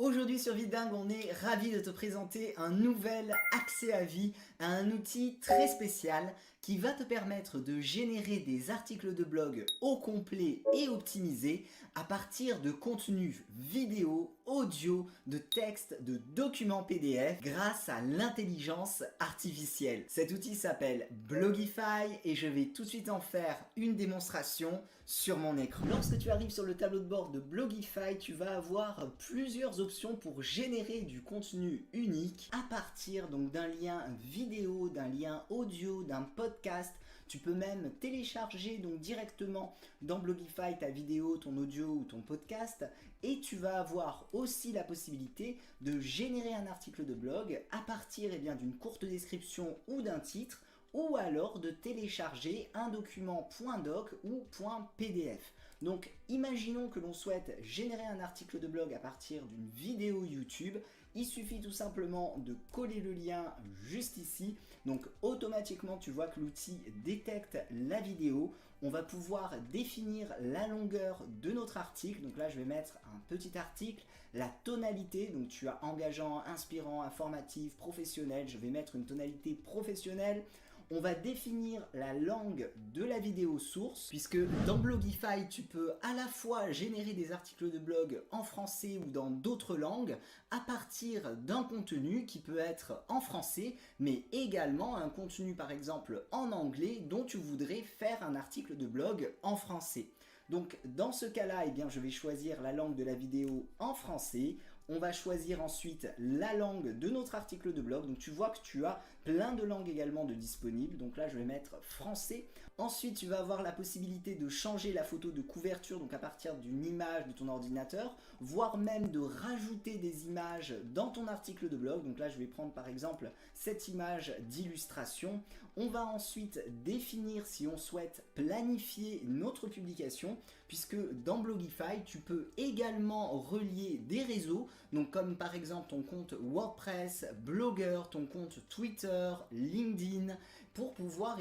Aujourd'hui sur Vidingue, on est ravi de te présenter un nouvel accès à vie, un outil très spécial qui va te permettre de générer des articles de blog au complet et optimisés à partir de contenus vidéo, audio, de textes, de documents PDF grâce à l'intelligence artificielle. Cet outil s'appelle Blogify et je vais tout de suite en faire une démonstration sur mon écran. Lorsque tu arrives sur le tableau de bord de Blogify, tu vas avoir plusieurs options pour générer du contenu unique à partir donc d'un lien vidéo, d'un lien audio, d'un podcast. Tu peux même télécharger donc directement dans Blogify ta vidéo, ton audio ou ton podcast et tu vas avoir aussi la possibilité de générer un article de blog à partir d'une courte description ou d'un titre ou alors de télécharger un document .doc ou .pdf. Donc imaginons que l'on souhaite générer un article de blog à partir d'une vidéo YouTube. Il suffit tout simplement de coller le lien juste ici. Donc automatiquement tu vois que l'outil détecte la vidéo. On va pouvoir définir la longueur de notre article. Donc là je vais mettre un petit article, la tonalité. Donc tu as engageant, inspirant, informatif, professionnel. Je vais mettre une tonalité professionnelle. On va définir la langue de la vidéo source, puisque dans Blogify, tu peux à la fois générer des articles de blog en français ou dans d'autres langues à partir d'un contenu qui peut être en français, mais également un contenu par exemple en anglais dont tu voudrais faire un article de blog en français. Donc dans ce cas-là, je vais choisir la langue de la vidéo en français. On va choisir ensuite la langue de notre article de blog. Donc tu vois que tu as plein de langues également de disponibles. Donc là je vais mettre français. Ensuite tu vas avoir la possibilité de changer la photo de couverture donc à partir d'une image de ton ordinateur, voire même de rajouter des images dans ton article de blog. Donc là je vais prendre par exemple cette image d'illustration. On va ensuite définir si on souhaite planifier notre publication, puisque dans Blogify tu peux également relier des réseaux. Donc comme par exemple ton compte WordPress, Blogger, ton compte Twitter, LinkedIn, pour pouvoir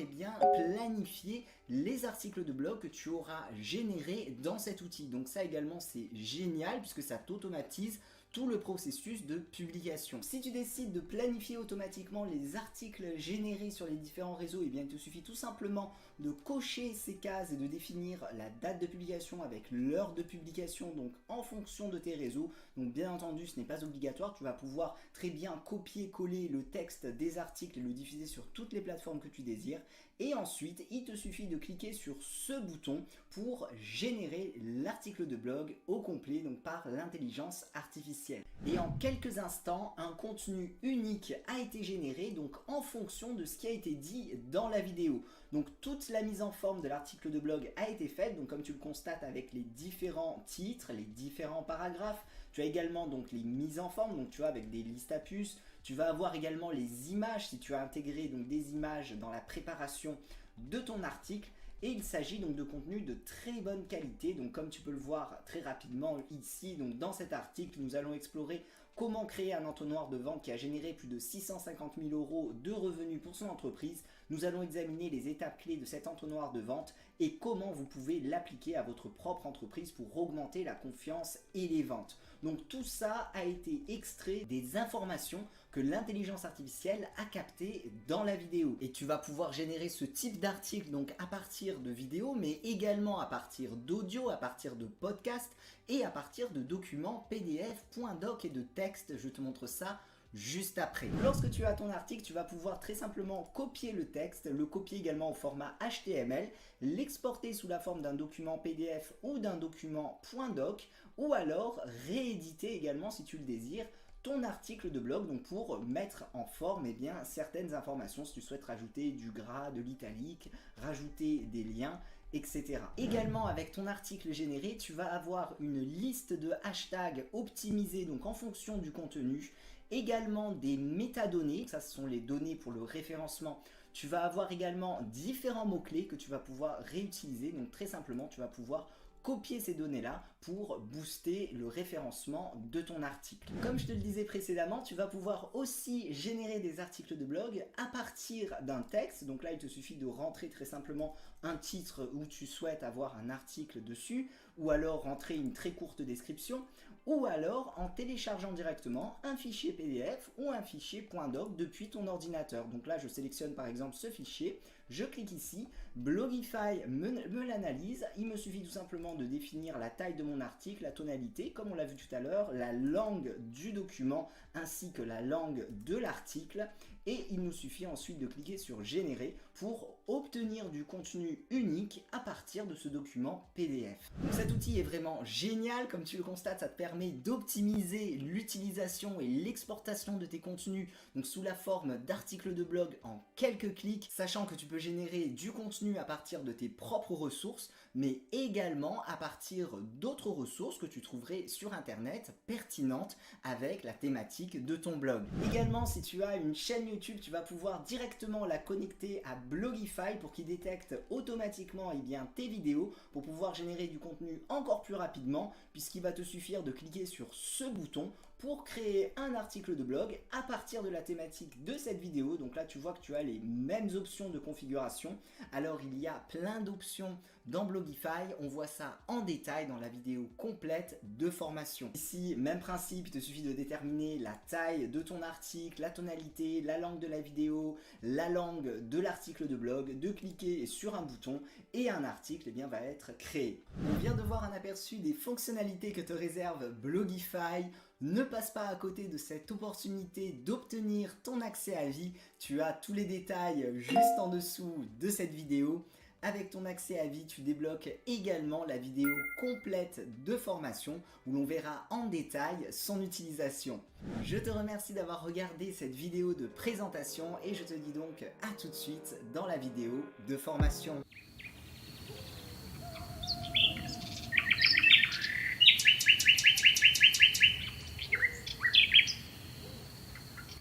planifier les articles de blog que tu auras générés dans cet outil. Donc ça également c'est génial puisque ça t'automatise tout le processus de publication. Si tu décides de planifier automatiquement les articles générés sur les différents réseaux, il te suffit tout simplement de cocher ces cases et de définir la date de publication avec l'heure de publication, donc en fonction de tes réseaux. Donc bien entendu, ce n'est pas obligatoire, tu vas pouvoir très bien copier-coller le texte des articles et le diffuser sur toutes les plateformes que tu désires. Et ensuite, il te suffit de cliquer sur ce bouton pour générer l'article de blog au complet, donc par l'intelligence artificielle. Et en quelques instants, un contenu unique a été généré donc en fonction de ce qui a été dit dans la vidéo. Donc toute la mise en forme de l'article de blog a été faite, donc comme tu le constates avec les différents titres, les différents paragraphes. Tu as également donc les mises en forme, donc tu vois avec des listes à puces. Tu vas avoir également les images si tu as intégré donc des images dans la préparation de ton article. Et il s'agit donc de contenu de très bonne qualité. Donc comme tu peux le voir très rapidement ici, donc dans cet article, nous allons explorer comment créer un entonnoir de vente qui a généré plus de 650 000 € de revenus pour son entreprise. Nous allons examiner les étapes clés de cet entonnoir de vente et comment vous pouvez l'appliquer à votre propre entreprise pour augmenter la confiance et les ventes. Donc tout ça a été extrait des informations que l'intelligence artificielle a captées dans la vidéo. Et tu vas pouvoir générer ce type d'article donc à partir de vidéos, mais également à partir d'audio, à partir de podcasts et à partir de documents PDF, .doc et de texte. Je te montre ça juste après. Lorsque tu as ton article, tu vas pouvoir très simplement copier le texte, le copier également au format HTML, l'exporter sous la forme d'un document PDF ou d'un document .doc ou alors rééditer également si tu le désires ton article de blog donc pour mettre en forme certaines informations si tu souhaites rajouter du gras, de l'italique, rajouter des liens, etc. Également avec ton article généré, tu vas avoir une liste de hashtags optimisés donc en fonction du contenu, également des métadonnées, ça ce sont les données pour le référencement. Tu vas avoir également différents mots-clés que tu vas pouvoir réutiliser, donc très simplement tu vas pouvoir copier ces données-là pour booster le référencement de ton article. Comme je te le disais précédemment, tu vas pouvoir aussi générer des articles de blog à partir d'un texte. Donc là, il te suffit de rentrer très simplement un titre où tu souhaites avoir un article dessus, ou alors rentrer une très courte description, ou alors en téléchargeant directement un fichier PDF ou un fichier .doc depuis ton ordinateur. Donc là, je sélectionne par exemple ce fichier, je clique ici, Blogify me l'analyse, il me suffit tout simplement de définir la taille de mon article, la tonalité, comme on l'a vu tout à l'heure, la langue du document ainsi que la langue de l'article, et il nous suffit ensuite de cliquer sur Générer pour obtenir du contenu unique à partir de ce document PDF. Donc cet outil est vraiment génial, comme tu le constates, ça te permet d'optimiser l'utilisation et l'exportation de tes contenus donc sous la forme d'articles de blog en quelques clics, sachant que tu peux générer du contenu à partir de tes propres ressources, mais également à partir d'autres ressources que tu trouverais sur internet pertinentes avec la thématique de ton blog. Également, si tu as une chaîne YouTube, tu vas pouvoir directement la connecter à Blogify pour qu'il détecte automatiquement tes vidéos pour pouvoir générer du contenu encore plus rapidement, puisqu'il va te suffire de cliquer sur ce bouton pour créer un article de blog à partir de la thématique de cette vidéo. Donc là, tu vois que tu as les mêmes options de configuration. Alors, il y a plein d'options dans Blogify. On voit ça en détail dans la vidéo complète de formation. Ici, même principe, il te suffit de déterminer la taille de ton article, la tonalité, la langue de la vidéo, la langue de l'article de blog, de cliquer sur un bouton et un article va être créé. On vient de voir un aperçu des fonctionnalités que te réserve Blogify. Ne passe pas à côté de cette opportunité d'obtenir ton accès à vie. Tu as tous les détails juste en dessous de cette vidéo. Avec ton accès à vie, tu débloques également la vidéo complète de formation où l'on verra en détail son utilisation. Je te remercie d'avoir regardé cette vidéo de présentation et je te dis donc à tout de suite dans la vidéo de formation.